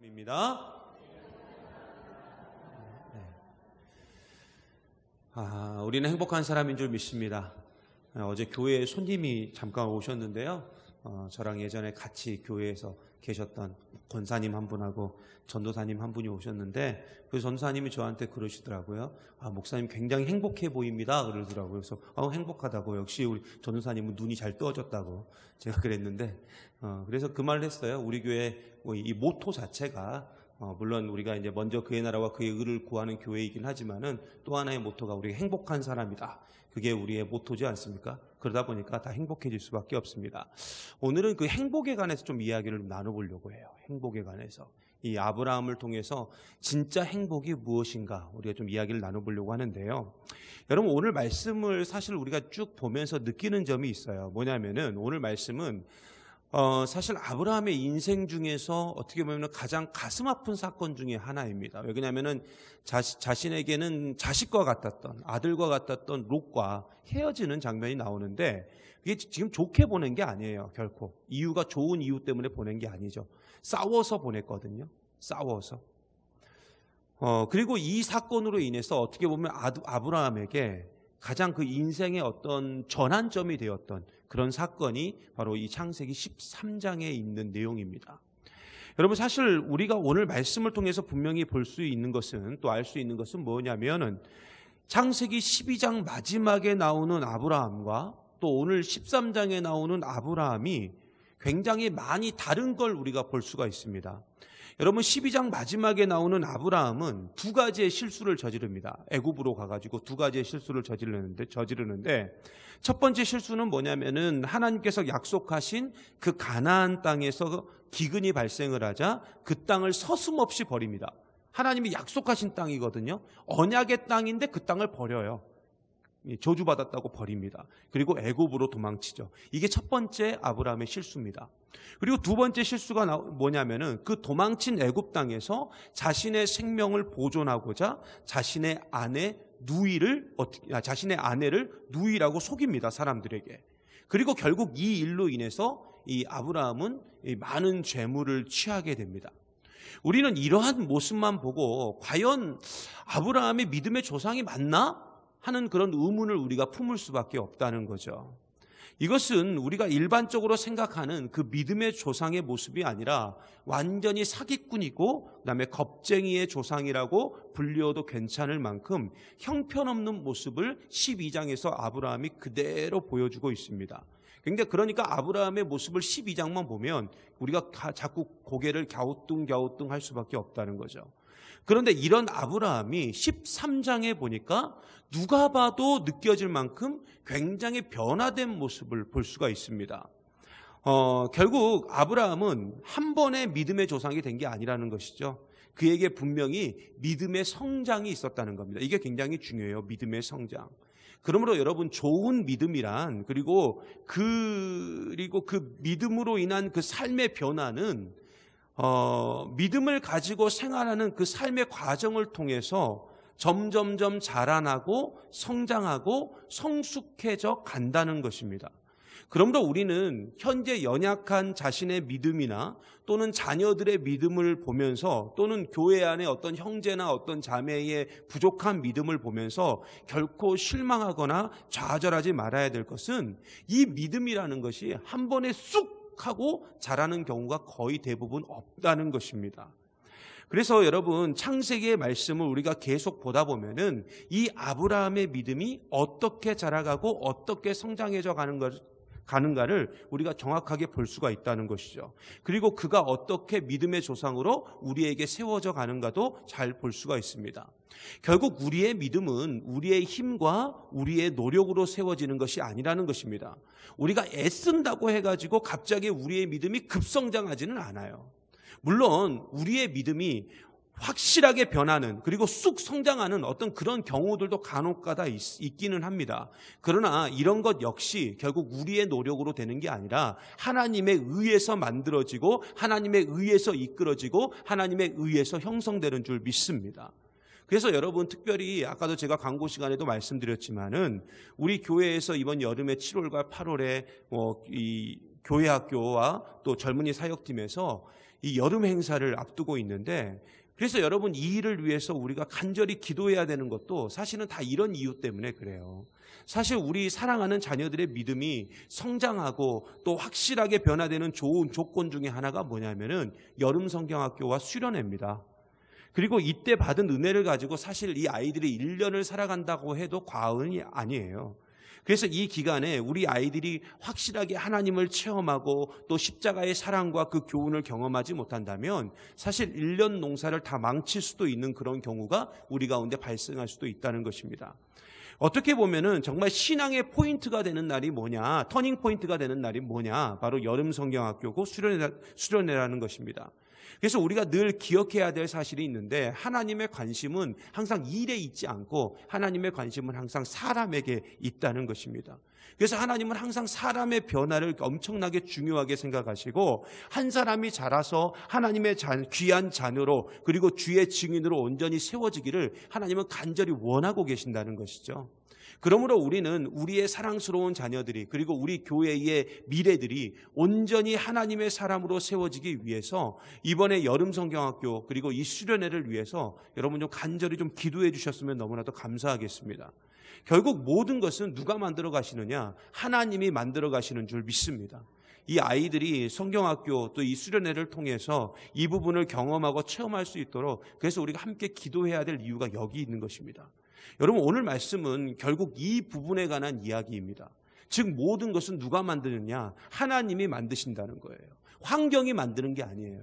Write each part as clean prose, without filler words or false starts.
입니다. 우리는 행복한 사람인 줄 믿습니다. 어제 교회에 손님이 잠깐 오셨는데요. 저랑 예전에 같이 교회에서 계셨던 권사님 한 분하고 전도사님 한 분이 오셨는데, 그 전도사님이 저한테 그러시더라고요. 목사님 굉장히 행복해 보입니다. 그러더라고요. 그래서 행복하다고. 역시 우리 전도사님은 눈이 잘 떠졌다고 제가 그랬는데, 그래서 그 말을 했어요. 우리 교회 이 모토 자체가 물론 우리가 이제 먼저 그의 나라와 그의 의를 구하는 교회이긴 하지만은 또 하나의 모토가 우리가 행복한 사람이다. 그게 우리의 모토지 않습니까? 그러다 보니까 다 행복해질 수밖에 없습니다. 오늘은 그 행복에 관해서 좀 이야기를 나눠보려고 해요. 행복에 관해서. 이 아브라함을 통해서 진짜 행복이 무엇인가 우리가 좀 이야기를 나눠보려고 하는데요. 여러분, 오늘 말씀을 사실 우리가 쭉 보면서 느끼는 점이 있어요. 뭐냐면은 오늘 말씀은 사실 아브라함의 인생 중에서 어떻게 보면 가장 가슴 아픈 사건 중에 하나입니다. 왜냐하면 자신에게는 자식과 같았던, 아들과 같았던 롯과 헤어지는 장면이 나오는데, 이게 지금 좋게 보낸 게 아니에요. 결코 이유가 좋은 이유 때문에 보낸 게 아니죠. 싸워서 보냈거든요. 싸워서. 그리고 이 사건으로 인해서 어떻게 보면 아브라함에게 가장 그 인생의 어떤 전환점이 되었던 그런 사건이 바로 이 창세기 13장에 있는 내용입니다. 여러분, 사실 우리가 오늘 말씀을 통해서 분명히 볼 수 있는 것은, 또 알 수 있는 것은 뭐냐면은 창세기 12장 마지막에 나오는 아브라함과 또 오늘 13장에 나오는 아브라함이 굉장히 많이 다른 걸 우리가 볼 수가 있습니다. 여러분, 12장 마지막에 나오는 아브라함은 두 가지의 실수를 저지릅니다. 애굽으로 가가지고 두 가지의 실수를 저지르는데 첫 번째 실수는 뭐냐면은 하나님께서 약속하신 그 가나안 땅에서 기근이 발생을 하자 그 땅을 서슴없이 버립니다. 하나님이 약속하신 땅이거든요. 언약의 땅인데 그 땅을 버려요. 저주받았다고 버립니다. 그리고 애굽으로 도망치죠. 이게 첫 번째 아브라함의 실수입니다. 그리고 두 번째 실수가 뭐냐면은 그 도망친 애굽 땅에서 자신의 생명을 보존하고자 자신의 아내를 누이라고 속입니다. 사람들에게. 그리고 결국 이 일로 인해서 이 아브라함은 많은 죄물을 취하게 됩니다. 우리는 이러한 모습만 보고 과연 아브라함이 믿음의 조상이 맞나? 하는 그런 의문을 우리가 품을 수밖에 없다는 거죠. 이것은 우리가 일반적으로 생각하는 그 믿음의 조상의 모습이 아니라 완전히 사기꾼이고 그다음에 겁쟁이의 조상이라고 불려도 괜찮을 만큼 형편없는 모습을 12장에서 아브라함이 그대로 보여주고 있습니다. 그러니까 아브라함의 모습을 12장만 보면 우리가 자꾸 고개를 갸우뚱갸우뚱 할 수밖에 없다는 거죠. 그런데 이런 아브라함이 13장에 보니까 누가 봐도 느껴질 만큼 굉장히 변화된 모습을 볼 수가 있습니다. 결국 아브라함은 한 번의 믿음의 조상이 된 게 아니라는 것이죠. 그에게 분명히 믿음의 성장이 있었다는 겁니다. 이게 굉장히 중요해요. 믿음의 성장. 그러므로 여러분, 좋은 믿음이란 그리고 그 믿음으로 인한 그 삶의 변화는 믿음을 가지고 생활하는 그 삶의 과정을 통해서 점점점 자라나고 성장하고 성숙해져 간다는 것입니다. 그러므로 우리는 현재 연약한 자신의 믿음이나 또는 자녀들의 믿음을 보면서 또는 교회 안에 어떤 형제나 어떤 자매의 부족한 믿음을 보면서 결코 실망하거나 좌절하지 말아야 될 것은 이 믿음이라는 것이 한 번에 쑥 하고 자라는 경우가 거의 대부분 없다는 것입니다. 그래서 여러분, 창세기의 말씀을 우리가 계속 보다 보면은 이 아브라함의 믿음이 어떻게 자라가고 어떻게 성장해져 가는가를 우리가 정확하게 볼 수가 있다는 것이죠. 그리고 그가 어떻게 믿음의 조상으로 우리에게 세워져 가는가도 잘 볼 수가 있습니다. 결국 우리의 믿음은 우리의 힘과 우리의 노력으로 세워지는 것이 아니라는 것입니다. 우리가 애쓴다고 해가지고 갑자기 우리의 믿음이 급성장하지는 않아요. 물론 우리의 믿음이 확실하게 변하는, 그리고 쑥 성장하는 어떤 그런 경우들도 간혹가다 있기는 합니다. 그러나 이런 것 역시 결국 우리의 노력으로 되는 게 아니라 하나님에 의해서 만들어지고 하나님에 의해서 이끌어지고 하나님에 의해서 형성되는 줄 믿습니다. 그래서 여러분, 특별히 아까도 제가 광고 시간에도 말씀드렸지만은 우리 교회에서 이번 여름에 7월과 8월에 이 교회 학교와 또 젊은이 사역팀에서 이 여름 행사를 앞두고 있는데, 그래서 여러분 이 일을 위해서 우리가 간절히 기도해야 되는 것도 사실은 다 이런 이유 때문에 그래요. 사실 우리 사랑하는 자녀들의 믿음이 성장하고 또 확실하게 변화되는 좋은 조건 중에 하나가 뭐냐면은 여름 성경학교와 수련회입니다. 그리고 이때 받은 은혜를 가지고 사실 이 아이들이 1년을 살아간다고 해도 과언이 아니에요. 그래서 이 기간에 우리 아이들이 확실하게 하나님을 체험하고 또 십자가의 사랑과 그 교훈을 경험하지 못한다면 사실 1년 농사를 다 망칠 수도 있는 그런 경우가 우리 가운데 발생할 수도 있다는 것입니다. 어떻게 보면은 정말 신앙의 포인트가 되는 날이 뭐냐, 터닝 포인트가 되는 날이 뭐냐, 바로 여름 성경학교고 수련회라는 것입니다. 그래서 우리가 늘 기억해야 될 사실이 있는데, 하나님의 관심은 항상 일에 있지 않고 하나님의 관심은 항상 사람에게 있다는 것입니다. 그래서 하나님은 항상 사람의 변화를 엄청나게 중요하게 생각하시고, 한 사람이 자라서 하나님의 귀한 자녀로 그리고 주의 증인으로 온전히 세워지기를 하나님은 간절히 원하고 계신다는 것이죠. 그러므로 우리는 우리의 사랑스러운 자녀들이 그리고 우리 교회의 미래들이 온전히 하나님의 사람으로 세워지기 위해서 이번에 여름 성경학교 그리고 이 수련회를 위해서 여러분 좀 간절히 좀 기도해 주셨으면 너무나도 감사하겠습니다. 결국 모든 것은 누가 만들어 가시느냐? 하나님이 만들어 가시는 줄 믿습니다. 이 아이들이 성경학교 또 이 수련회를 통해서 이 부분을 경험하고 체험할 수 있도록, 그래서 우리가 함께 기도해야 될 이유가 여기 있는 것입니다. 여러분 오늘 말씀은 결국 이 부분에 관한 이야기입니다. 즉 모든 것은 누가 만드느냐? 하나님이 만드신다는 거예요. 환경이 만드는 게 아니에요.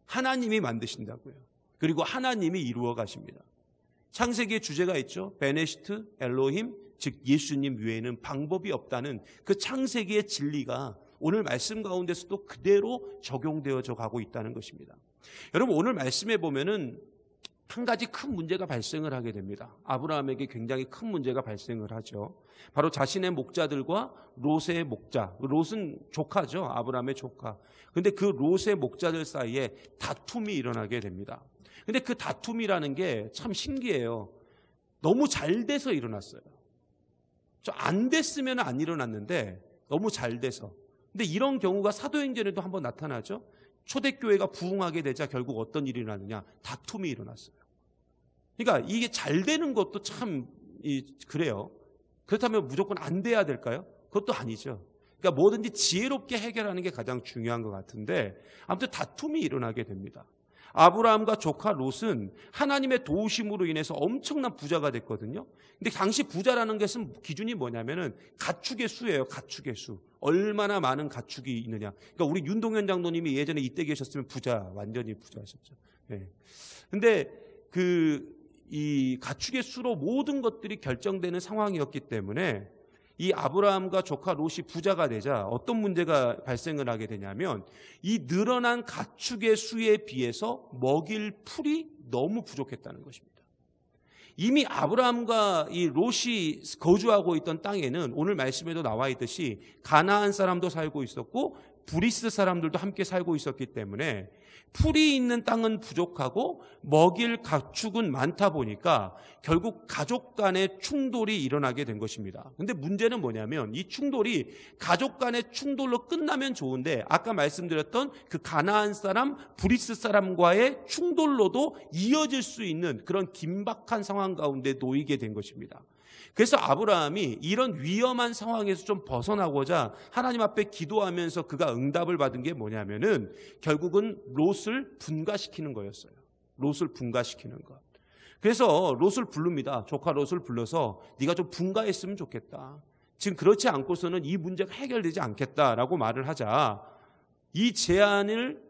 하나님이 만드신다고요. 그리고 하나님이 이루어 가십니다. 창세기의 주제가 있죠. 베네시트 엘로힘, 즉 예수님 외에는 방법이 없다는 그 창세기의 진리가 오늘 말씀 가운데서도 그대로 적용되어져 가고 있다는 것입니다. 여러분 오늘 말씀에 보면은 한 가지 큰 문제가 발생을 하게 됩니다. 아브라함에게 굉장히 큰 문제가 발생을 하죠. 바로 자신의 목자들과 롯의 목자, 롯은 조카죠. 아브라함의 조카. 근데 그 롯의 목자들 사이에 다툼이 일어나게 됩니다. 근데 그 다툼이라는 게 참 신기해요. 너무 잘 돼서 일어났어요. 안 됐으면 안 일어났는데 너무 잘 돼서. 근데 이런 경우가 사도행전에도 한번 나타나죠. 초대교회가 부흥하게 되자 결국 어떤 일이 일어나느냐? 다툼이 일어났어요. 그러니까 이게 잘 되는 것도 참 그래요. 그렇다면 무조건 안 돼야 될까요? 그것도 아니죠. 그러니까 뭐든지 지혜롭게 해결하는 게 가장 중요한 것 같은데, 아무튼 다툼이 일어나게 됩니다. 아브라함과 조카 롯은 하나님의 도우심으로 인해서 엄청난 부자가 됐거든요. 근데 당시 부자라는 것은 기준이 뭐냐면은 가축의 수예요. 가축의 수. 얼마나 많은 가축이 있느냐. 그러니까 우리 윤동현 장로님이 예전에 이때 계셨으면 완전히 부자셨죠. 네. 근데 이 가축의 수로 모든 것들이 결정되는 상황이었기 때문에 이 아브라함과 조카 롯이 부자가 되자 어떤 문제가 발생을 하게 되냐면, 이 늘어난 가축의 수에 비해서 먹일 풀이 너무 부족했다는 것입니다. 이미 아브라함과 이 롯이 거주하고 있던 땅에는 오늘 말씀에도 나와 있듯이 가나안 사람도 살고 있었고 브리스 사람들도 함께 살고 있었기 때문에 풀이 있는 땅은 부족하고 먹일 가축은 많다 보니까 결국 가족 간의 충돌이 일어나게 된 것입니다. 근데 문제는 뭐냐면 이 충돌이 가족 간의 충돌로 끝나면 좋은데, 아까 말씀드렸던 그 가나안 사람, 브리스 사람과의 충돌로도 이어질 수 있는 그런 긴박한 상황 가운데 놓이게 된 것입니다. 그래서 아브라함이 이런 위험한 상황에서 좀 벗어나고자 하나님 앞에 기도하면서 그가 응답을 받은 게 뭐냐면은 결국은 롯을 분가시키는 거였어요. 롯을 분가시키는 것. 그래서 롯을 부릅니다. 조카 롯을 불러서 네가 좀 분가했으면 좋겠다. 지금 그렇지 않고서는 이 문제가 해결되지 않겠다라고 말을 하자, 이 제안을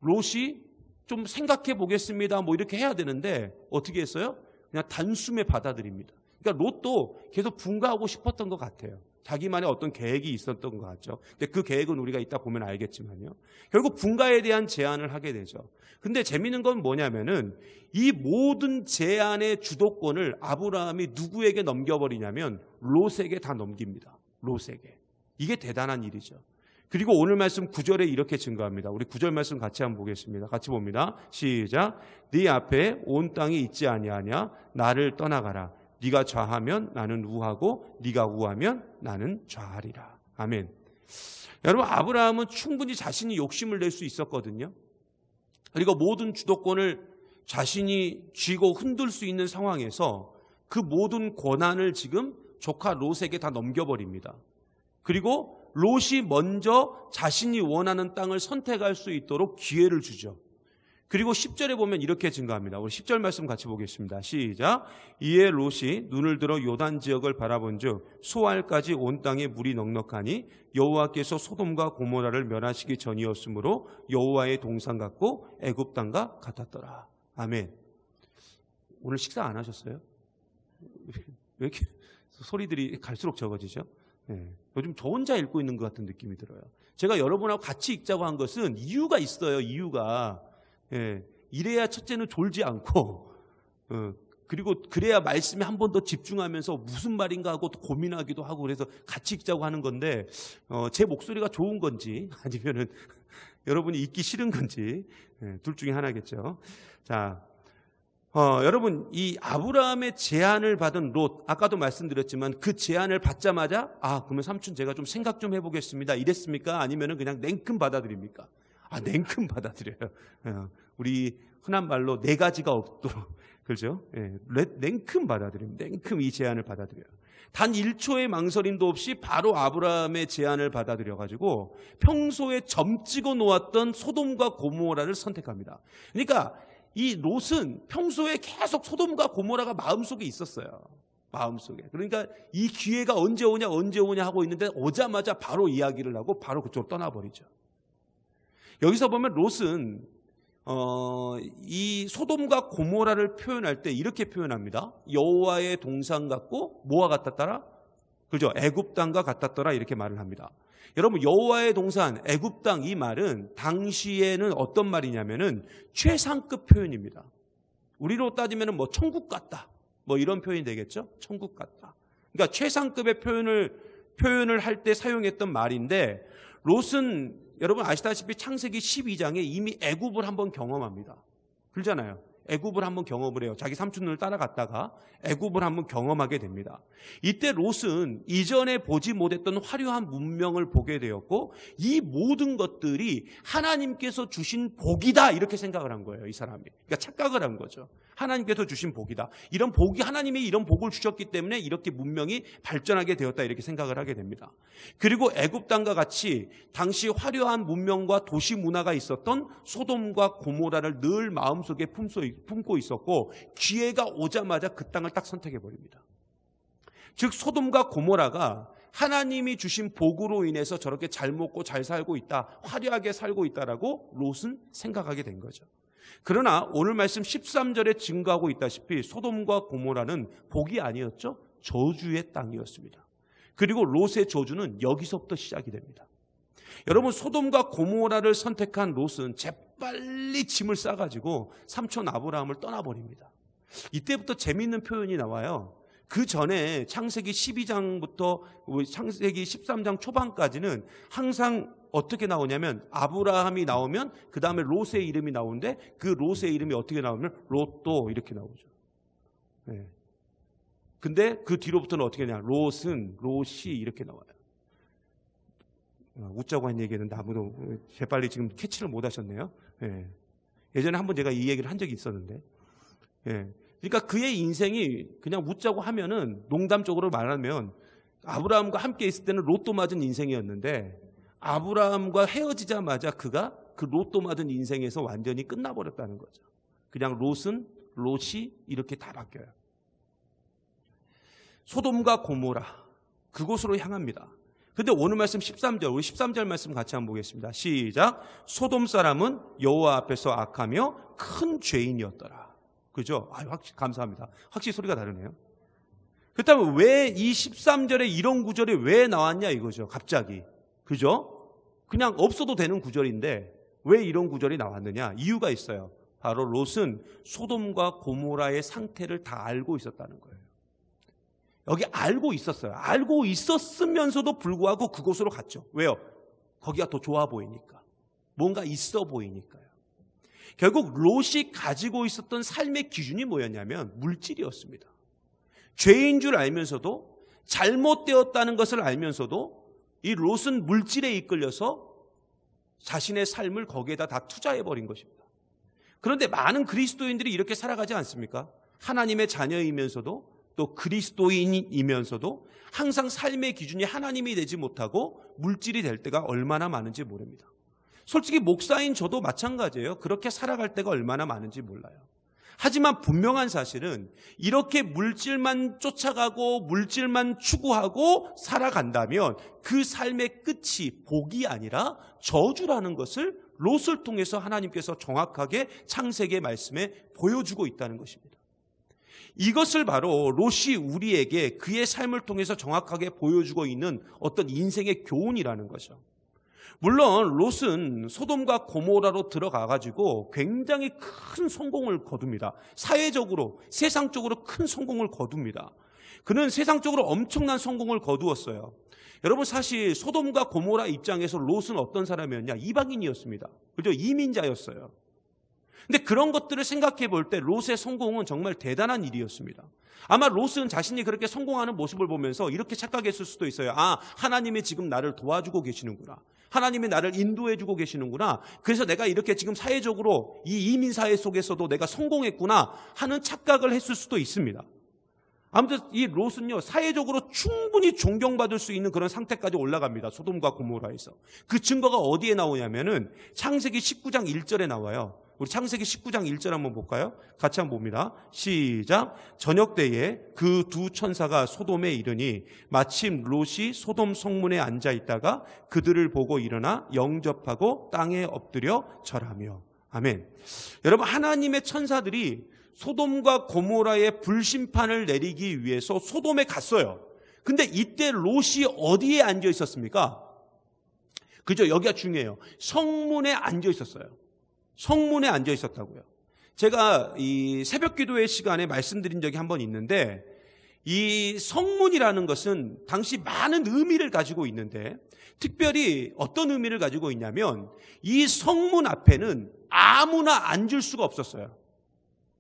롯이 좀 생각해 보겠습니다 뭐 이렇게 해야 되는데 어떻게 했어요? 그냥 단숨에 받아들입니다. 그러니까 롯도 계속 분가하고 싶었던 것 같아요. 자기만의 어떤 계획이 있었던 것 같죠. 근데 그 계획은 우리가 이따 보면 알겠지만요. 결국 분가에 대한 제안을 하게 되죠. 근데 재미있는 건 뭐냐면은 이 모든 제안의 주도권을 아브라함이 누구에게 넘겨버리냐면 롯에게 다 넘깁니다. 롯에게. 이게 대단한 일이죠. 그리고 오늘 말씀 9절에 이렇게 증거합니다. 우리 9절 말씀 같이 한번 보겠습니다. 같이 봅니다. 시작. 네 앞에 온 땅이 있지 아니하냐? 나를 떠나가라. 네가 좌하면 나는 우하고 네가 우하면 나는 좌하리라. 아멘. 여러분, 아브라함은 충분히 자신이 욕심을 낼 수 있었거든요. 그리고 모든 주도권을 자신이 쥐고 흔들 수 있는 상황에서 그 모든 권한을 지금 조카 롯에게 다 넘겨버립니다. 그리고 롯이 먼저 자신이 원하는 땅을 선택할 수 있도록 기회를 주죠. 그리고 10절에 보면 이렇게 증가합니다. 우리 10절 말씀 같이 보겠습니다. 시작. 이에 롯이 눈을 들어 요단 지역을 바라본즉 소알까지 온 땅에 물이 넉넉하니 여호와께서 소돔과 고모라를 멸하시기 전이었으므로 여호와의 동산 같고 애굽 땅과 같았더라. 아멘. 오늘 식사 안 하셨어요? 왜 이렇게 소리들이 갈수록 적어지죠? 네. 요즘 저 혼자 읽고 있는 것 같은 느낌이 들어요. 제가 여러분하고 같이 읽자고 한 것은 이유가 있어요. 이유가. 예, 이래야 첫째는 졸지 않고, 그리고 그래야 말씀에 한 번 더 집중하면서 무슨 말인가 하고 또 고민하기도 하고 그래서 같이 읽자고 하는 건데, 제 목소리가 좋은 건지 아니면은 여러분이 읽기 싫은 건지, 둘 중에 하나겠죠. 자, 여러분, 이 아브라함의 제안을 받은 롯, 아까도 말씀드렸지만 그 제안을 받자마자, 그러면 삼촌 제가 좀 생각 좀 해보겠습니다. 이랬습니까? 아니면은 그냥 냉큼 받아들입니까? 냉큼 받아들여요. 우리 흔한 말로 네 가지가 없도록, 그렇죠? 냉큼 받아들입니다. 냉큼 이 제안을 받아들여요. 단 1초의 망설임도 없이 바로 아브라함의 제안을 받아들여가지고 평소에 점 찍어 놓았던 소돔과 고모라를 선택합니다. 그러니까 이 롯은 평소에 계속 소돔과 고모라가 마음속에 있었어요. 마음속에. 그러니까 이 기회가 언제 오냐 하고 있는데 오자마자 바로 이야기를 하고 바로 그쪽으로 떠나버리죠. 여기서 보면 롯은 이 소돔과 고모라를 표현할 때 이렇게 표현합니다. 여호와의 동산 같고 뭐와 같았더라? 그죠? 애굽 땅과 같았더라 이렇게 말을 합니다. 여러분, 여호와의 동산, 애굽 땅 이 말은 당시에는 어떤 말이냐면은 최상급 표현입니다. 우리로 따지면은 뭐 천국 같다, 뭐 이런 표현이 되겠죠? 천국 같다. 그러니까 최상급의 표현을 할 때 사용했던 말인데, 롯은 여러분 아시다시피 창세기 12장에 이미 애굽을 한번 경험합니다. 그러잖아요. 애굽을 한번 경험을 해요. 자기 삼촌을 따라갔다가 애굽을 한번 경험하게 됩니다. 이때 롯은 이전에 보지 못했던 화려한 문명을 보게 되었고 이 모든 것들이 하나님께서 주신 복이다 이렇게 생각을 한 거예요. 이 사람이. 그러니까 착각을 한 거죠. 하나님께서 주신 복이다. 이런 복이, 하나님이 이런 복을 주셨기 때문에 이렇게 문명이 발전하게 되었다 이렇게 생각을 하게 됩니다. 그리고 애굽 땅과 같이 당시 화려한 문명과 도시 문화가 있었던 소돔과 고모라를 늘 마음속에 품고 있었고 기회가 오자마자 그 땅을 딱 선택해 버립니다. 즉 소돔과 고모라가 하나님이 주신 복으로 인해서 저렇게 잘 먹고 잘 살고 있다, 화려하게 살고 있다라고 롯은 생각하게 된 거죠. 그러나 오늘 말씀 13절에 증거하고 있다시피 소돔과 고모라는 복이 아니었죠. 저주의 땅이었습니다. 그리고 롯의 저주는 여기서부터 시작이 됩니다. 여러분, 소돔과 고모라를 선택한 롯은 재빨리 짐을 싸가지고 삼촌 아브라함을 떠나버립니다. 이때부터 재미있는 표현이 나와요. 그 전에 창세기 12장부터 창세기 13장 초반까지는 항상 어떻게 나오냐면 아브라함이 나오면 그 다음에 롯의 이름이 나오는데 그 롯의 이름이 어떻게 나오면 롯도 이렇게 나오죠. 네. 근데 그 뒤로부터는 어떻게 되냐, 롯이 이렇게 나와요. 웃자고 한 얘기했는데 아무도 재빨리 지금 캐치를 못 하셨네요. 네. 예전에 한번 제가 이 얘기를 한 적이 있었는데, 네. 그러니까 그의 인생이 그냥 웃자고 하면은 농담적으로 말하면 아브라함과 함께 있을 때는 로또 맞은 인생이었는데 아브라함과 헤어지자마자 그가 그 로또 맞은 인생에서 완전히 끝나버렸다는 거죠. 그냥 롯이 이렇게 다 바뀌어요. 소돔과 고모라 그곳으로 향합니다. 근데 오늘 말씀 13절, 우리 13절 말씀 같이 한번 보겠습니다. 시작. 소돔 사람은 여호와 앞에서 악하며 큰 죄인이었더라. 그죠? 감사합니다. 확실히 소리가 다르네요. 그렇다면 왜 이 13절에 이런 구절이 왜 나왔냐 이거죠. 갑자기. 그죠? 그냥 없어도 되는 구절인데 왜 이런 구절이 나왔느냐? 이유가 있어요. 바로 롯은 소돔과 고모라의 상태를 다 알고 있었다는 거예요. 여기 알고 있었어요. 알고 있었으면서도 불구하고 그곳으로 갔죠. 왜요? 거기가 더 좋아 보이니까. 뭔가 있어 보이니까요. 결국 롯이 가지고 있었던 삶의 기준이 뭐였냐면 물질이었습니다. 죄인 줄 알면서도 잘못되었다는 것을 알면서도 이 롯은 물질에 이끌려서 자신의 삶을 거기에다 다 투자해버린 것입니다. 그런데 많은 그리스도인들이 이렇게 살아가지 않습니까? 하나님의 자녀이면서도 또 그리스도인이면서도 항상 삶의 기준이 하나님이 되지 못하고 물질이 될 때가 얼마나 많은지 모릅니다. 솔직히 목사인 저도 마찬가지예요. 그렇게 살아갈 때가 얼마나 많은지 몰라요. 하지만 분명한 사실은 이렇게 물질만 쫓아가고 물질만 추구하고 살아간다면 그 삶의 끝이 복이 아니라 저주라는 것을 롯을 통해서 하나님께서 정확하게 창세기의 말씀에 보여주고 있다는 것입니다. 이것을 바로 롯이 우리에게 그의 삶을 통해서 정확하게 보여주고 있는 어떤 인생의 교훈이라는 거죠. 물론 롯은 소돔과 고모라로 들어가가지고 굉장히 큰 성공을 거둡니다. 사회적으로, 세상적으로 큰 성공을 거둡니다. 그는 세상적으로 엄청난 성공을 거두었어요. 여러분, 사실 소돔과 고모라 입장에서 롯은 어떤 사람이었냐? 이방인이었습니다. 그죠? 이민자였어요. 근데 그런 것들을 생각해 볼 때 롯의 성공은 정말 대단한 일이었습니다. 아마 롯은 자신이 그렇게 성공하는 모습을 보면서 이렇게 착각했을 수도 있어요. 아, 하나님이 지금 나를 도와주고 계시는구나. 하나님이 나를 인도해주고 계시는구나. 그래서 내가 이렇게 지금 사회적으로 이 이민사회 속에서도 내가 성공했구나 하는 착각을 했을 수도 있습니다. 아무튼 이 롯은요, 사회적으로 충분히 존경받을 수 있는 그런 상태까지 올라갑니다. 소돔과 고모라에서. 그 증거가 어디에 나오냐면은 창세기 19장 1절에 나와요. 우리 창세기 19장 1절 한번 볼까요? 같이 한번 봅니다. 시작. 저녁 때에 그 두 천사가 소돔에 이르니 마침 롯이 소돔 성문에 앉아 있다가 그들을 보고 일어나 영접하고 땅에 엎드려 절하며. 아멘. 여러분, 하나님의 천사들이 소돔과 고모라의 불심판을 내리기 위해서 소돔에 갔어요. 근데 이때 롯이 어디에 앉아 있었습니까? 그죠? 여기가 중요해요. 성문에 앉아 있었어요. 성문에 앉아 있었다고요. 제가 이 새벽 기도회 시간에 말씀드린 적이 한 번 있는데, 이 성문이라는 것은 당시 많은 의미를 가지고 있는데, 특별히 어떤 의미를 가지고 있냐면 이 성문 앞에는 아무나 앉을 수가 없었어요.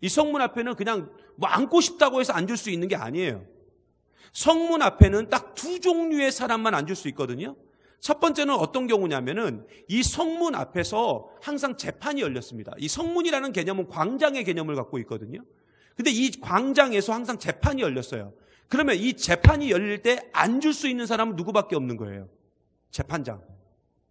이 성문 앞에는 그냥 뭐 앉고 싶다고 해서 앉을 수 있는 게 아니에요. 성문 앞에는 딱 두 종류의 사람만 앉을 수 있거든요. 첫 번째는 어떤 경우냐면은 이 성문 앞에서 항상 재판이 열렸습니다. 이 성문이라는 개념은 광장의 개념을 갖고 있거든요. 근데 이 광장에서 항상 재판이 열렸어요. 그러면 이 재판이 열릴 때 앉을 수 있는 사람은 누구밖에 없는 거예요? 재판장.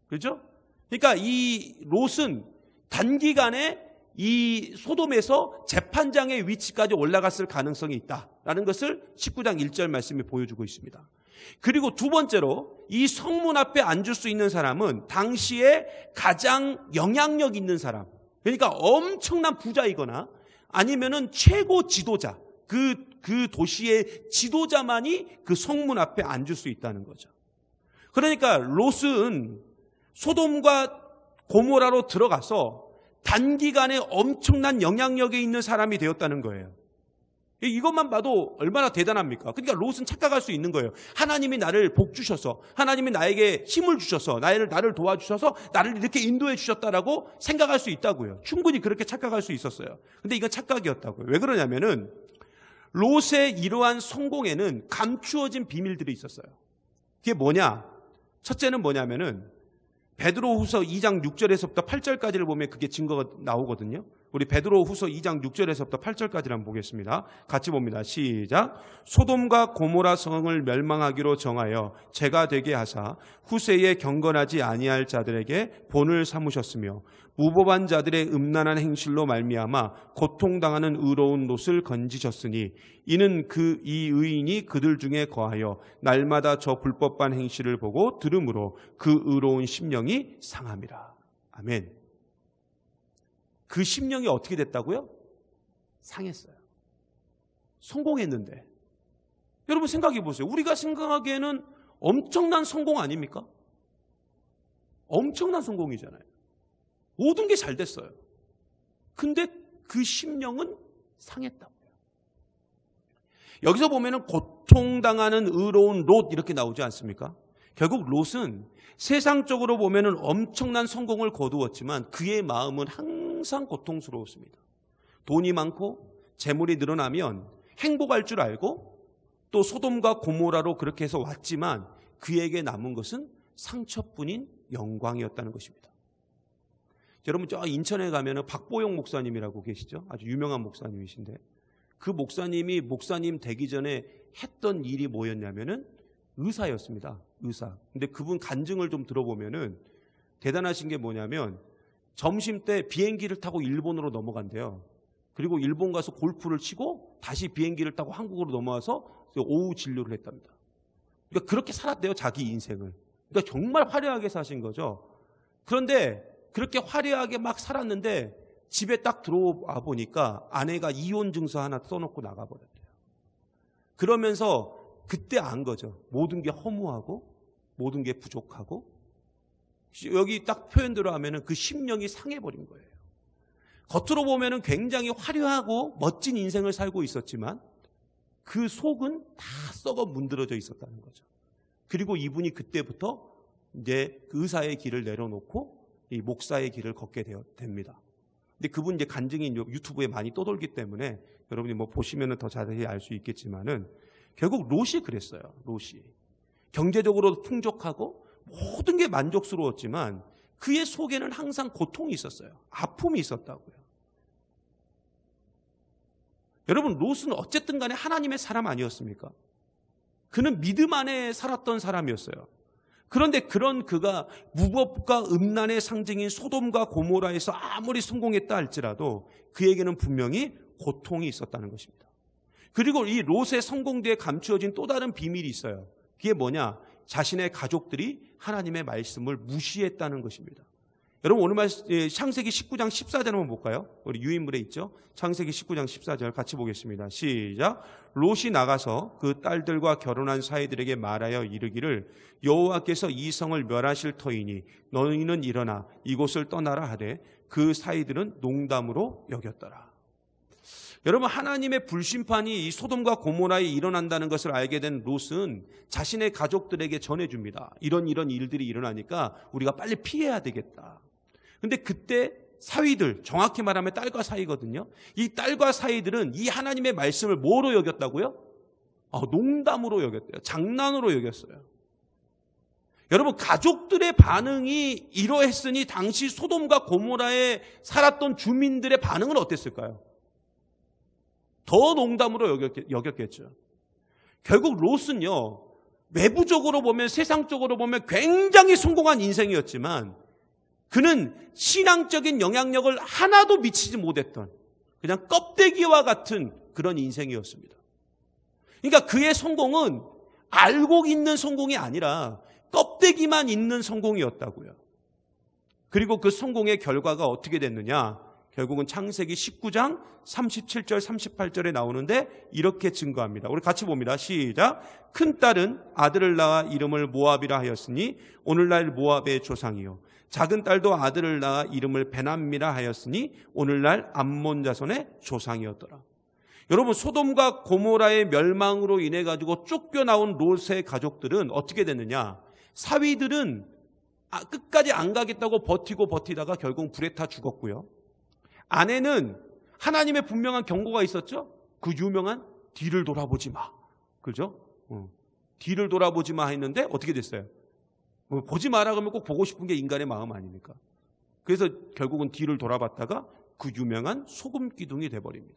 그렇죠? 그러니까 이 롯은 단기간에 이 소돔에서 재판장의 위치까지 올라갔을 가능성이 있다라는 것을 19장 1절 말씀이 보여주고 있습니다. 그리고 두 번째로 이 성문 앞에 앉을 수 있는 사람은 당시에 가장 영향력 있는 사람, 그러니까 엄청난 부자이거나 아니면은 최고 지도자, 그 도시의 지도자만이 그 성문 앞에 앉을 수 있다는 거죠. 그러니까 롯은 소돔과 고모라로 들어가서 단기간에 엄청난 영향력이 있는 사람이 되었다는 거예요. 이것만 봐도 얼마나 대단합니까? 그러니까 롯은 착각할 수 있는 거예요. 하나님이 나를 복 주셔서, 하나님이 나에게 힘을 주셔서, 나를 도와주셔서 나를 이렇게 인도해 주셨다라고 생각할 수 있다고요. 충분히 그렇게 착각할 수 있었어요. 근데 이건 착각이었다고요. 왜 그러냐면은 롯의 이러한 성공에는 감추어진 비밀들이 있었어요. 그게 뭐냐? 첫째는 뭐냐면은 베드로후서 2장 6절에서부터 8절까지를 보면 그게 증거가 나오거든요. 우리 베드로후서 2장 6절에서부터 8절까지를 한번 보겠습니다. 같이 봅니다. 시작. 소돔과 고모라 성을 멸망하기로 정하여 제가 되게 하사 후세에 경건하지 아니할 자들에게 본을 삼으셨으며 무법한 자들의 음란한 행실로 말미암아 고통당하는 의로운 롯을 건지셨으니 이는 이 의인이 그들 중에 거하여 날마다 저 불법한 행실을 보고 들음으로 그 의로운 심령이 상함이라. 아멘. 그 심령이 어떻게 됐다고요? 상했어요. 성공했는데. 여러분 생각해 보세요. 우리가 생각하기에는 엄청난 성공 아닙니까? 엄청난 성공이잖아요. 모든 게 잘 됐어요. 근데 그 심령은 상했다고요. 여기서 보면은 고통당하는 의로운 롯 이렇게 나오지 않습니까? 결국 롯은 세상적으로 보면은 엄청난 성공을 거두었지만 그의 마음은 항상 고통스러웠습니다. 돈이 많고 재물이 늘어나면 행복할 줄 알고 또 소돔과 고모라로 그렇게 해서 왔지만 그에게 남은 것은 상처뿐인 영광이었다는 것입니다. 여러분 저 인천에 가면 박보영 목사님이라고 계시죠? 아주 유명한 목사님이신데 그 목사님이 목사님 되기 전에 했던 일이 뭐였냐면은 의사였습니다. 의사. 근데 그분 간증을 좀 들어보면은 대단하신 게 뭐냐면 점심 때 비행기를 타고 일본으로 넘어간대요. 그리고 일본 가서 골프를 치고 다시 비행기를 타고 한국으로 넘어와서 오후 진료를 했답니다. 그러니까 그렇게 살았대요, 자기 인생을. 그러니까 정말 화려하게 사신 거죠. 그런데 그렇게 화려하게 막 살았는데 집에 딱 들어와 보니까 아내가 이혼 증서 하나 써놓고 나가버렸대요. 그러면서 그때 안 거죠. 모든 게 허무하고 모든 게 부족하고 여기 딱 표현대로 하면은 그 심령이 상해버린 거예요. 겉으로 보면은 굉장히 화려하고 멋진 인생을 살고 있었지만 그 속은 다 썩어 문드러져 있었다는 거죠. 그리고 이분이 그때부터 이제 그 의사의 길을 내려놓고 이 목사의 길을 걷게 됩니다. 근데 그분 이제 간증이 유튜브에 많이 떠돌기 때문에 여러분이 뭐 보시면은 더 자세히 알 수 있겠지만은 결국 롯이 그랬어요. 롯이 경제적으로 풍족하고 모든 게 만족스러웠지만 그의 속에는 항상 고통이 있었어요. 아픔이 있었다고요. 여러분 롯은 어쨌든 간에 하나님의 사람 아니었습니까? 그는 믿음 안에 살았던 사람이었어요. 그런데 그런 그가 무법과 음란의 상징인 소돔과 고모라에서 아무리 성공했다 할지라도 그에게는 분명히 고통이 있었다는 것입니다. 그리고 이 롯의 성공 뒤에 감추어진 또 다른 비밀이 있어요. 그게 뭐냐? 자신의 가족들이 하나님의 말씀을 무시했다는 것입니다. 여러분 오늘 창세기 19장 14절 한번 볼까요? 우리 유인물에 있죠. 창세기 19장 14절 같이 보겠습니다. 시작. 롯이 나가서 그 딸들과 결혼한 사이들에게 말하여 이르기를 여호와께서 이 성을 멸하실 터이니 너희는 일어나 이곳을 떠나라 하되 그 사이들은 농담으로 여겼더라. 여러분 하나님의 불심판이 이 소돔과 고모라에 일어난다는 것을 알게 된 롯은 자신의 가족들에게 전해줍니다. 이런 일들이 일어나니까 우리가 빨리 피해야 되겠다. 근데 그때 사위들, 정확히 말하면 딸과 사위거든요. 이 딸과 사위들은 이 하나님의 말씀을 뭐로 여겼다고요? 농담으로 여겼대요. 장난으로 여겼어요. 여러분 가족들의 반응이 이러했으니 당시 소돔과 고모라에 살았던 주민들의 반응은 어땠을까요? 더 농담으로 여겼겠죠. 결국 롯은요, 외부적으로 보면 세상적으로 보면 굉장히 성공한 인생이었지만 그는 신앙적인 영향력을 하나도 미치지 못했던 그냥 껍데기와 같은 그런 인생이었습니다. 그러니까 그의 성공은 알고 있는 성공이 아니라 껍데기만 있는 성공이었다고요. 그리고 그 성공의 결과가 어떻게 됐느냐? 결국은 창세기 19장 37절 38절에 나오는데 이렇게 증거합니다. 우리 같이 봅니다. 시작. 큰 딸은 아들을 낳아 이름을 모압이라 하였으니 오늘날 모압의 조상이요. 작은 딸도 아들을 낳아 이름을 베남미라 하였으니 오늘날 암몬 자손의 조상이었더라. 여러분 소돔과 고모라의 멸망으로 인해 가지고 쫓겨나온 롯의 가족들은 어떻게 됐느냐? 사위들은 끝까지 안 가겠다고 버티다가 결국 불에 타 죽었고요. 아내는 하나님의 분명한 경고가 있었죠. 그 유명한 뒤를 돌아보지 마. 그죠? 뒤를 돌아보지 마 했는데 어떻게 됐어요? 보지 마라 그러면 꼭 보고 싶은 게 인간의 마음 아닙니까? 그래서 결국은 뒤를 돌아봤다가 그 유명한 소금 기둥이 돼버립니다.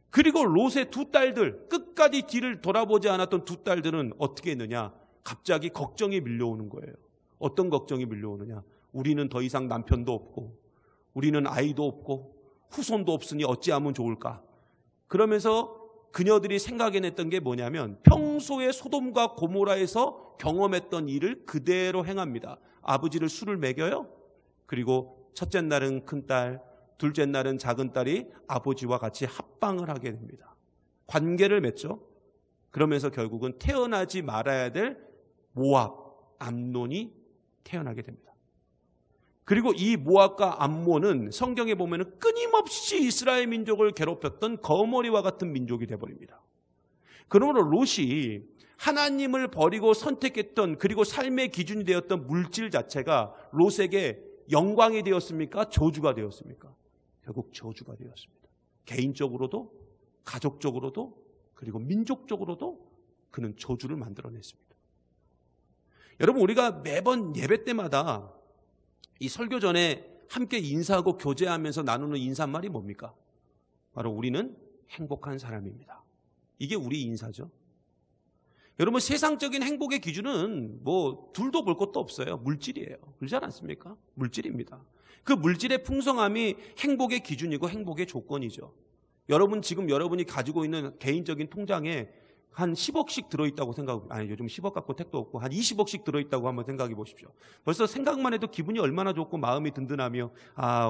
그리고 롯의 두 딸들, 끝까지 뒤를 돌아보지 않았던 두 딸들은 어떻게 했느냐? 갑자기 걱정이 밀려오는 거예요. 어떤 걱정이 밀려오느냐? 우리는 더 이상 남편도 없고 우리는 아이도 없고 후손도 없으니 어찌하면 좋을까? 그러면서 그녀들이 생각해냈던 게 뭐냐면 평소에 소돔과 고모라에서 경험했던 일을 그대로 행합니다. 아버지를 술을 먹여요. 그리고 첫째 날은 큰딸, 둘째 날은 작은 딸이 아버지와 같이 합방을 하게 됩니다. 관계를 맺죠. 그러면서 결국은 태어나지 말아야 될 모압, 암논이 태어나게 됩니다. 그리고 이 모압과 암몬은 성경에 보면 끊임없이 이스라엘 민족을 괴롭혔던 거머리와 같은 민족이 되어버립니다. 그러므로 롯이 하나님을 버리고 선택했던 그리고 삶의 기준이 되었던 물질 자체가 롯에게 영광이 되었습니까? 저주가 되었습니까? 결국 저주가 되었습니다. 개인적으로도 가족적으로도 그리고 민족적으로도 그는 저주를 만들어냈습니다. 여러분, 우리가 매번 예배 때마다 이 설교 전에 함께 인사하고 교제하면서 나누는 인사말이 뭡니까? 바로 우리는 행복한 사람입니다. 이게 우리 인사죠. 여러분, 세상적인 행복의 기준은 뭐 둘도 볼 것도 없어요. 물질이에요. 그렇지 않습니까? 물질입니다. 그 물질의 풍성함이 행복의 기준이고 행복의 조건이죠. 여러분, 지금 여러분이 가지고 있는 개인적인 통장에 한 10억씩 들어있다고 아니, 요즘 10억 갖고 택도 없고 한 20억씩 들어있다고 한번 생각해 보십시오. 벌써 생각만 해도 기분이 얼마나 좋고 마음이 든든하며,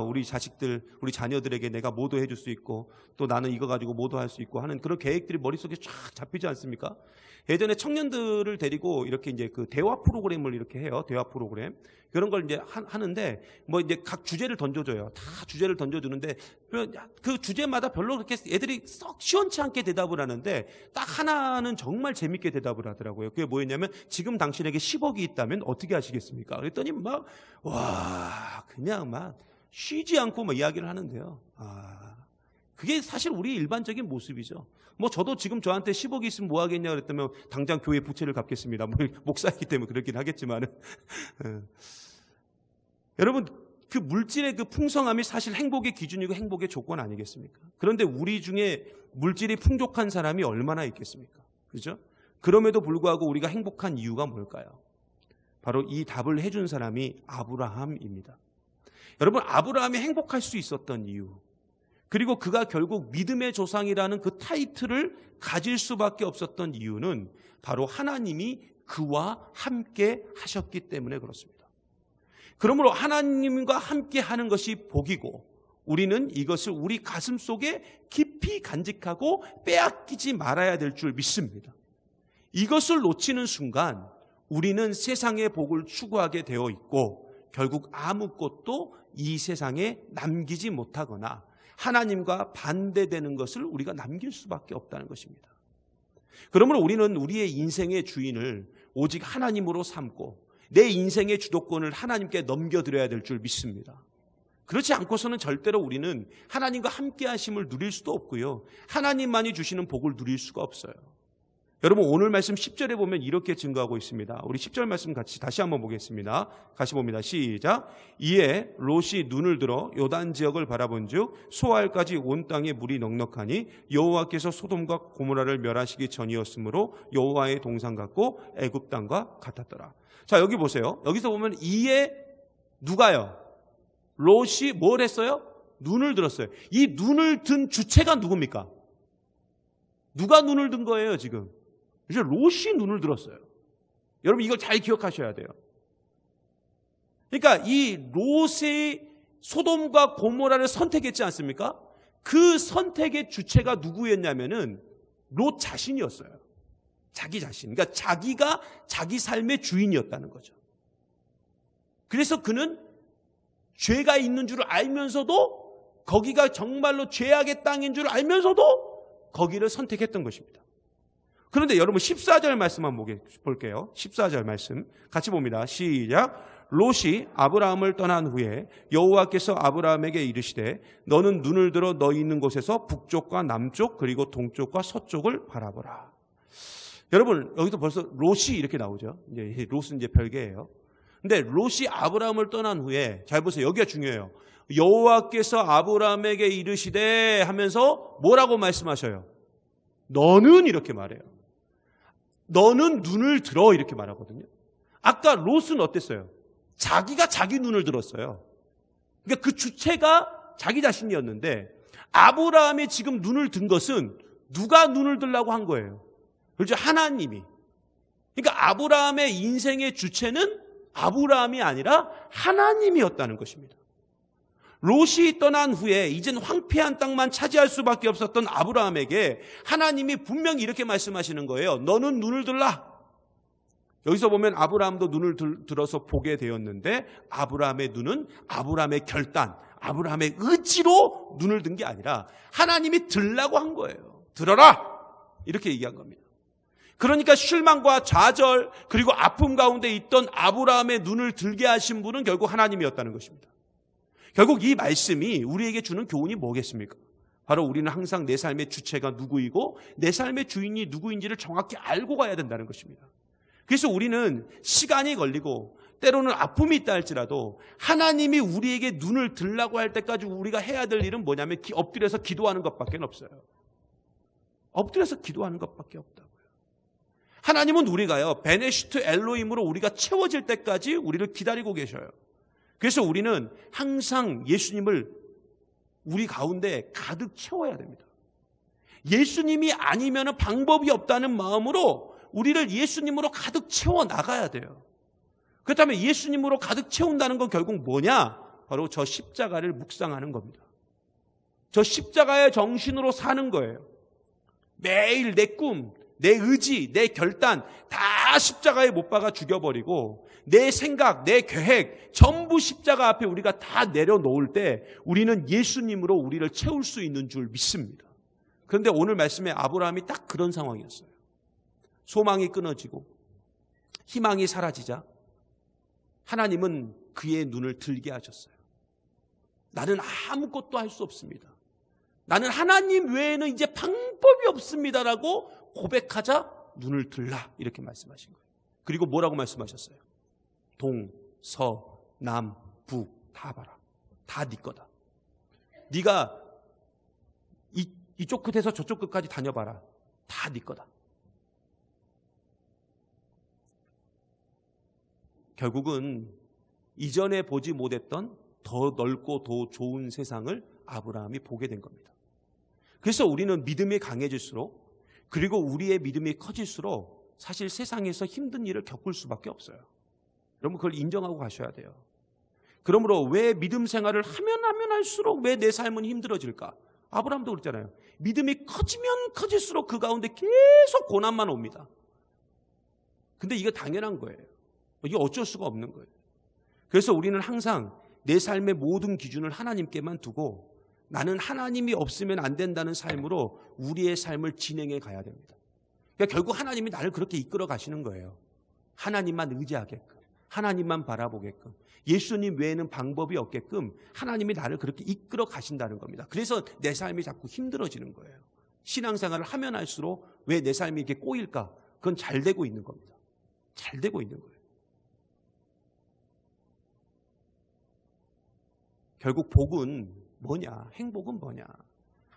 우리 자식들, 우리 자녀들에게 내가 뭐도 해줄 수 있고 또 나는 이거 가지고 뭐도 할 수 있고 하는 그런 계획들이 머릿속에 쫙 잡히지 않습니까? 예전에 청년들을 데리고 이렇게 이제 그 대화 프로그램을 이렇게 해요. 대화 프로그램. 그런 걸 이제 하는데 뭐 이제 각 주제를 던져줘요. 다 주제를 던져주는데 그 주제마다 별로 그렇게 애들이 썩 시원치 않게 대답을 하는데 딱 하나는 정말 재밌게 대답을 하더라고요. 그게 뭐였냐면, 지금 당신에게 10억이 있다면 어떻게 하시겠습니까? 그랬더니 그냥 막 쉬지 않고 막 이야기를 하는데요. 그게 사실 우리 일반적인 모습이죠. 뭐 저도 지금 저한테 10억이 있으면 뭐 하겠냐 그랬다면 당장 교회 부채를 갚겠습니다. 목사이기 때문에 그렇긴 하겠지만은. 여러분, 그 물질의 그 풍성함이 사실 행복의 기준이고 행복의 조건 아니겠습니까? 그런데 우리 중에 물질이 풍족한 사람이 얼마나 있겠습니까? 그죠? 그럼에도 불구하고 우리가 행복한 이유가 뭘까요? 바로 이 답을 해준 사람이 아브라함입니다. 여러분, 아브라함이 행복할 수 있었던 이유, 그리고 그가 결국 믿음의 조상이라는 그 타이틀을 가질 수밖에 없었던 이유는 바로 하나님이 그와 함께 하셨기 때문에 그렇습니다. 그러므로 하나님과 함께 하는 것이 복이고, 우리는 이것을 우리 가슴 속에 깊이 간직하고 빼앗기지 말아야 될 줄 믿습니다. 이것을 놓치는 순간 우리는 세상의 복을 추구하게 되어 있고, 결국 아무것도 이 세상에 남기지 못하거나 하나님과 반대되는 것을 우리가 남길 수밖에 없다는 것입니다. 그러므로 우리는 우리의 인생의 주인을 오직 하나님으로 삼고 내 인생의 주도권을 하나님께 넘겨드려야 될 줄 믿습니다. 그렇지 않고서는 절대로 우리는 하나님과 함께 하심을 누릴 수도 없고요, 하나님만이 주시는 복을 누릴 수가 없어요. 여러분, 오늘 말씀 10절에 보면 이렇게 증거하고 있습니다. 우리 10절 말씀 같이 다시 한번 보겠습니다. 같이 봅니다. 시작. 이에 롯이 눈을 들어 요단 지역을 바라본즉 소알까지 온 땅에 물이 넉넉하니 여호와께서 소돔과 고모라를 멸하시기 전이었으므로 여호와의 동산 같고 애굽 땅과 같았더라. 자, 여기 보세요. 여기서 보면 이에 누가요? 롯이 뭘 했어요? 눈을 들었어요. 이 눈을 든 주체가 누굽니까? 누가 눈을 든 거예요, 지금? 이제 롯이 눈을 들었어요. 여러분, 이걸 잘 기억하셔야 돼요. 그러니까 이 롯이 소돔과 고모라를 선택했지 않습니까? 그 선택의 주체가 누구였냐면은 롯 자신이었어요. 자기 자신. 그러니까 자기가 자기 삶의 주인이었다는 거죠. 그래서 그는 죄가 있는 줄 알면서도, 거기가 정말로 죄악의 땅인 줄 알면서도 거기를 선택했던 것입니다. 그런데 여러분, 14절 말씀 한번 볼게요. 14절 말씀 같이 봅니다. 시작. 롯이 아브라함을 떠난 후에 여호와께서 아브라함에게 이르시되 너는 눈을 들어 너 있는 곳에서 북쪽과 남쪽 그리고 동쪽과 서쪽을 바라보라. 여러분, 여기서 벌써 롯이 이렇게 나오죠. 이제 롯은 이제 별개예요. 근데 롯이 아브라함을 떠난 후에, 잘 보세요. 여기가 중요해요. 여호와께서 아브라함에게 이르시되 하면서 뭐라고 말씀하셔요? 너는, 이렇게 말해요. 너는 눈을 들어, 이렇게 말하거든요. 아까 롯은 어땠어요? 자기가 자기 눈을 들었어요. 그러니까 그 주체가 자기 자신이었는데, 아브라함이 지금 눈을 든 것은 누가 눈을 들라고 한 거예요? 그렇죠? 하나님이. 그러니까 아브라함의 인생의 주체는 아브라함이 아니라 하나님이었다는 것입니다. 롯이 떠난 후에 이젠 황폐한 땅만 차지할 수밖에 없었던 아브라함에게 하나님이 분명히 이렇게 말씀하시는 거예요. 너는 눈을 들라. 여기서 보면 아브라함도 눈을 들어서 보게 되었는데, 아브라함의 눈은 아브라함의 결단, 아브라함의 의지로 눈을 든 게 아니라 하나님이 들라고 한 거예요. 들어라! 이렇게 얘기한 겁니다. 그러니까 실망과 좌절 그리고 아픔 가운데 있던 아브라함의 눈을 들게 하신 분은 결국 하나님이었다는 것입니다. 결국 이 말씀이 우리에게 주는 교훈이 뭐겠습니까? 바로 우리는 항상 내 삶의 주체가 누구이고 내 삶의 주인이 누구인지를 정확히 알고 가야 된다는 것입니다. 그래서 우리는 시간이 걸리고 때로는 아픔이 있다 할지라도 하나님이 우리에게 눈을 들라고 할 때까지 우리가 해야 될 일은 뭐냐면 엎드려서 기도하는 것밖에 없어요. 엎드려서 기도하는 것밖에 없다고요. 하나님은 우리가요, 베네시트 엘로힘으로 우리가 채워질 때까지 우리를 기다리고 계셔요. 그래서 우리는 항상 예수님을 우리 가운데 가득 채워야 됩니다. 예수님이 아니면 방법이 없다는 마음으로 우리를 예수님으로 가득 채워 나가야 돼요. 그렇다면 예수님으로 가득 채운다는 건 결국 뭐냐? 바로 저 십자가를 묵상하는 겁니다. 저 십자가의 정신으로 사는 거예요. 매일 내 꿈, 내 의지, 내 결단 다 십자가에 못 박아 죽여버리고 내 생각, 내 계획 전부 십자가 앞에 우리가 다 내려놓을 때 우리는 예수님으로 우리를 채울 수 있는 줄 믿습니다. 그런데 오늘 말씀에 아브라함이 딱 그런 상황이었어요. 소망이 끊어지고 희망이 사라지자 하나님은 그의 눈을 들게 하셨어요. 나는 아무것도 할 수 없습니다. 나는 하나님 외에는 이제 방법이 없습니다라고 고백하자 눈을 들라 이렇게 말씀하신 거예요. 그리고 뭐라고 말씀하셨어요? 동, 서, 남, 북 다 봐라. 다 네 거다. 네가 이쪽 끝에서 저쪽 끝까지 다녀봐라. 다 네 거다. 결국은 이전에 보지 못했던 더 넓고 더 좋은 세상을 아브라함이 보게 된 겁니다. 그래서 우리는 믿음이 강해질수록 그리고 우리의 믿음이 커질수록 사실 세상에서 힘든 일을 겪을 수밖에 없어요. 여러분 그걸 인정하고 가셔야 돼요. 그러므로 왜 믿음 생활을 하면 할수록 왜 내 삶은 힘들어질까? 아브라함도 그랬잖아요. 믿음이 커지면 커질수록 그 가운데 계속 고난만 옵니다. 근데 이게 당연한 거예요. 이게 어쩔 수가 없는 거예요. 그래서 우리는 항상 내 삶의 모든 기준을 하나님께만 두고 나는 하나님이 없으면 안 된다는 삶으로 우리의 삶을 진행해 가야 됩니다. 그러니까 결국 하나님이 나를 그렇게 이끌어 가시는 거예요. 하나님만 의지하게끔, 하나님만 바라보게끔, 예수님 외에는 방법이 없게끔 하나님이 나를 그렇게 이끌어 가신다는 겁니다. 그래서 내 삶이 자꾸 힘들어지는 거예요. 신앙생활을 하면 할수록 왜 내 삶이 이렇게 꼬일까? 그건 잘 되고 있는 겁니다. 잘 되고 있는 거예요. 결국 복은 뭐냐? 행복은 뭐냐?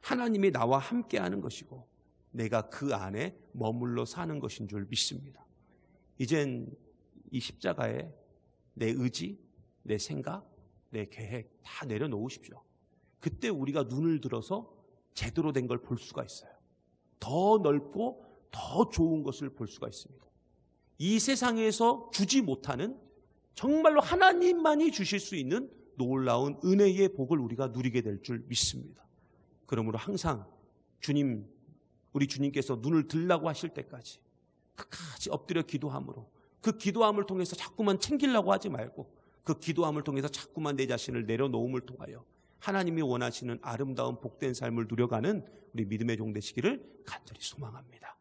하나님이 나와 함께하는 것이고 내가 그 안에 머물러 사는 것인 줄 믿습니다. 이젠 이 십자가에 내 의지, 내 생각, 내 계획 다 내려놓으십시오. 그때 우리가 눈을 들어서 제대로 된 걸 볼 수가 있어요. 더 넓고 더 좋은 것을 볼 수가 있습니다. 이 세상에서 주지 못하는 정말로 하나님만이 주실 수 있는 놀라운 은혜의 복을 우리가 누리게 될 줄 믿습니다. 그러므로 항상 우리 주님께서 눈을 들라고 하실 때까지 끝까지 엎드려 기도함으로 그 기도함을 통해서 자꾸만 챙기려고 하지 말고 그 기도함을 통해서 자꾸만 내 자신을 내려놓음을 통하여 하나님이 원하시는 아름다운 복된 삶을 누려가는 우리 믿음의 종 되시기를 간절히 소망합니다.